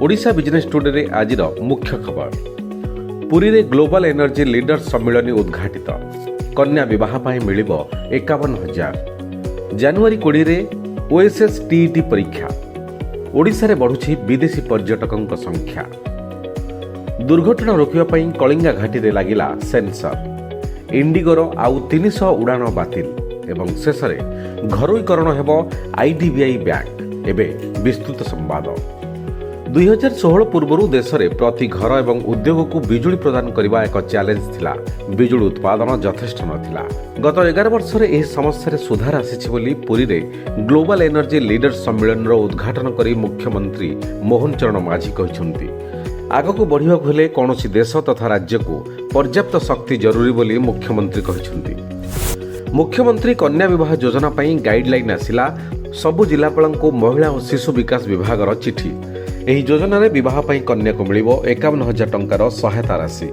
Odisha business today आज मुख्य खबर। पुरी रे ग्लोबल एनर्जी लीडर्स सम्मेलन उद्घाटित। कन्या विवाह मिल 51,000। जनवरी 20 ओएसएस टीईटी परीक्षा। ओडिशा रे बढ़ुछि विदेशी पर्यटकों संख्या। दुर्घटना रोकिबा पई कलिंगा घाटी रे लागिला सेंसर। इंडिगोर आउ 300 उड़ान बातिल एवं शेष रे घरोईकरण हेबो आईडीबीआई बैंक। एबे विस्तृत संवाद। 2016 पूर्व देश में प्रति घर एवं उद्योग को बिजुली प्रदान करने एक चैलेंज थिला। बिजुली उत्पादन यथेष्ट नथिला। गत 11 वर्ष में यह समस्या सुधार आसी पुरी रे ग्लोबल एनर्जी लीडर्स सम्मेलन उद्घाटन कर मुख्यमंत्री मोहन चरण माझी कहते आगक बढ़ा हेले कौन देश तथा राज्य को पर्याप्त शक्ति जरूरी बोली मुख्यमंत्री कहते। मुख्यमंत्री कन्या विवाह योजना पर गाइडलाइन आसिला। सबु जिलापाल को महिला और शिशु विकास विभाग चिठी। ଏହି ଯୋଜନାରେ ବିବାହ ପାଇଁ କନ୍ୟାକୁ ମିଳିବ 51,000 ଟଙ୍କାର ସହାୟତା ରାଶି।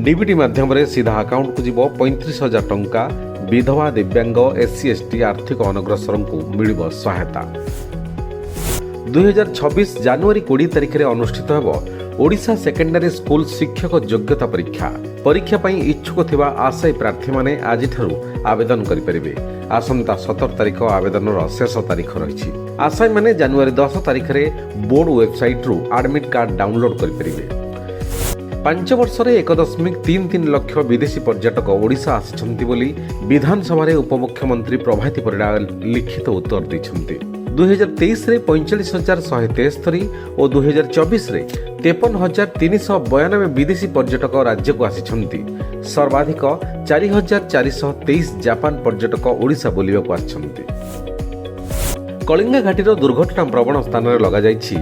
ଡିବିଟି ମାଧ୍ୟମରେ ସିଧା ଆକାଉଣ୍ଟକୁ ଯିବ 35,000 ଟଙ୍କା। ବିଧବା, ଦିବ୍ୟାଙ୍ଗ, ଏସ୍ସି ଏସ୍ଟି ଆର୍ଥିକ ଅନଗ୍ରସରଙ୍କୁ ମିଳିବ ସହାୟତା। 2026 ଜାନୁଆରୀ 20 ତାରିଖରେ ଅନୁଷ୍ଠିତ ହେବ ଓଡ଼ିଶା ସେକେଣ୍ଡାରୀ ସ୍କୁଲ ଶିକ୍ଷକ ଯୋଗ୍ୟତା ପରୀକ୍ଷା। ପରୀକ୍ଷା ପାଇଁ ଇଚ୍ଛୁକ ଥିବା ଆଶାୟୀ ପ୍ରାର୍ଥୀମାନେ ଆଜିଠାରୁ ଆବେଦନ କରିପାରିବେ। ଆସନ୍ତା 17 ତାରିଖ ଆବେଦନର ଶେଷ ତାରିଖ ରହିଛି। ଆଶାୟୀମାନେ ଜାନୁଆରୀ 10 ତାରିଖରେ ବୋର୍ଡ ୱେବସାଇଟ୍ରୁ ଆଡମିଟ୍ କାର୍ଡ ଡାଉନଲୋଡ୍ କରିପାରିବେ। 5 ବର୍ଷରେ 1.33 ଲକ୍ଷ ବିଦେଶୀ ପର୍ଯ୍ୟଟକ ଓଡ଼ିଶା ଆସିଛନ୍ତି ବୋଲି ବିଧାନସଭାରେ ଉପମୁଖ୍ୟମନ୍ତ୍ରୀ ପ୍ରଭାତୀ ପରିଡ଼ା ଲିଖିତ ଉତ୍ତର ଦେଇଛନ୍ତି। 2023ରେ 45,173 ଓ 2024ରେ 53,392 ବିଦେଶୀ ପର୍ଯ୍ୟଟକ ରାଜ୍ୟକୁ ଆସିଛନ୍ତି। ସର୍ବାଧିକ 4,423 ଜାପାନ ପର୍ଯ୍ୟଟକ ଓଡ଼ିଶା ବୁଲିବାକୁ ଆସିଛନ୍ତି। କଳିଙ୍ଗା ଘାଟିର ଦୁର୍ଘଟଣା ପ୍ରବଣ ସ୍ଥାନରେ ଲଗାଯାଇଛି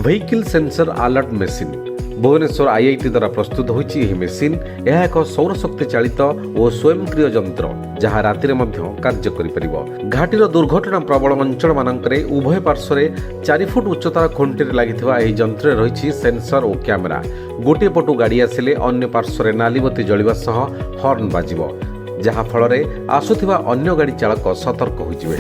vehicle sensor alert machine. Bhubaneswar IIT ଦ୍ୱାରା ପ୍ରସ୍ତୁତ ହୋଇଛି ଏହି ମେସିନ୍। ଏହା ଏକ ସୌରଶକ୍ତି ଚାଳିତ ଓ ସ୍ୱୟଂକ୍ରିୟ ଯନ୍ତ୍ର ଯାହା ରାତିରେ ମଧ୍ୟ କାର୍ଯ୍ୟ କରିପାରିବ। ଘାଟିର ଦୁର୍ଘଟଣା ପ୍ରବଳ ଅଞ୍ଚଳମାନଙ୍କରେ ଉଭୟ ପାର୍ଶ୍ୱରେ 4 ଫୁଟ ଉଚ୍ଚତାର ଖୁଣ୍ଟିରେ ଲାଗିଥିବା ଏହି ଯନ୍ତ୍ରରେ ରହିଛି ସେନ୍ସର ଓ କ୍ୟାମେରା। ଗୋଟିଏ ପଟୁ ଗାଡ଼ି ଆସିଲେ ଅନ୍ୟ ପାର୍ଶ୍ୱରେ ନାଲିବତୀ ଜଳିବା ସହ ହର୍ନ ବାଜିବ, ଯାହାଫଳରେ ଆସୁଥିବା ଅନ୍ୟ ଗାଡ଼ି ଚାଳକ ସତର୍କ ହୋଇଯିବେ।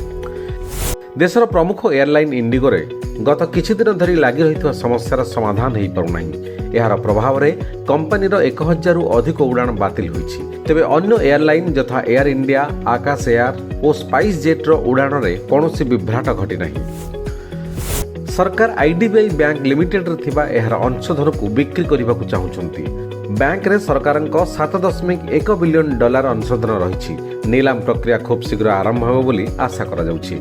ଦେଶର ପ୍ରମୁଖ ଏୟାରଲାଇନ୍ ଇଣ୍ଡିଗୋରେ ଗତ କିଛି ଦିନ ଧରି ଲାଗି ରହିଥିବା ସମସ୍ୟାର ସମାଧାନ ହୋଇପାରୁନାହିଁ। ଏହାର ପ୍ରଭାବରେ କମ୍ପାନୀର 1,000ରୁ ଅଧିକ ଉଡ଼ାଣ ବାତିଲ ହୋଇଛି। ତେବେ ଅନ୍ୟ ଏୟାରଲାଇନ୍ ଯଥା ଏୟାର ଇଣ୍ଡିଆ, ଆକାଶ ଏୟାର ଓ ସ୍ପାଇସ୍ ଜେଟ୍ର ଉଡ଼ାଣରେ କୌଣସି ବିଭ୍ରାଟ ଘଟିନାହିଁ। ସରକାର ଆଇଡିବିଆଇ ବ୍ୟାଙ୍କ ଲିମିଟେଡ୍ରେ ଥିବା ଏହାର ଅଂଶଧନକୁ ବିକ୍ରି କରିବାକୁ ଚାହୁଁଛନ୍ତି। ବ୍ୟାଙ୍କରେ ସରକାରଙ୍କ $7.1 ବିଲିୟନ ଅଂଶଧନ ରହିଛି। ନିଲାମ ପ୍ରକ୍ରିୟା ଖୁବ୍ ଶୀଘ୍ର ଆରମ୍ଭ ହେବ ବୋଲି ଆଶା କରାଯାଉଛି।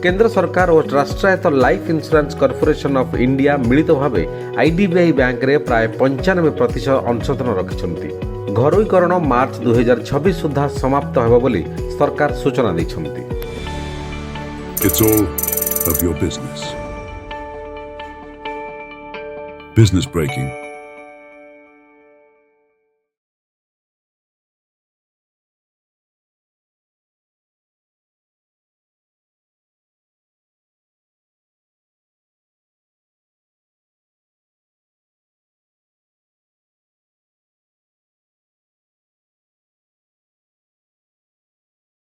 केंद्र सरकार और राष्ट्रायत्त life insurance corporation of India मिलित भाव आईडीबीआई बैंक रे प्राय 95% अंशधन रखिछन्ति। घरोईकरण मार्च 2026 सुधा समाप्त हेबो बोली सरकार सूचना दैछन्ति। It's all of your business. Business breaking.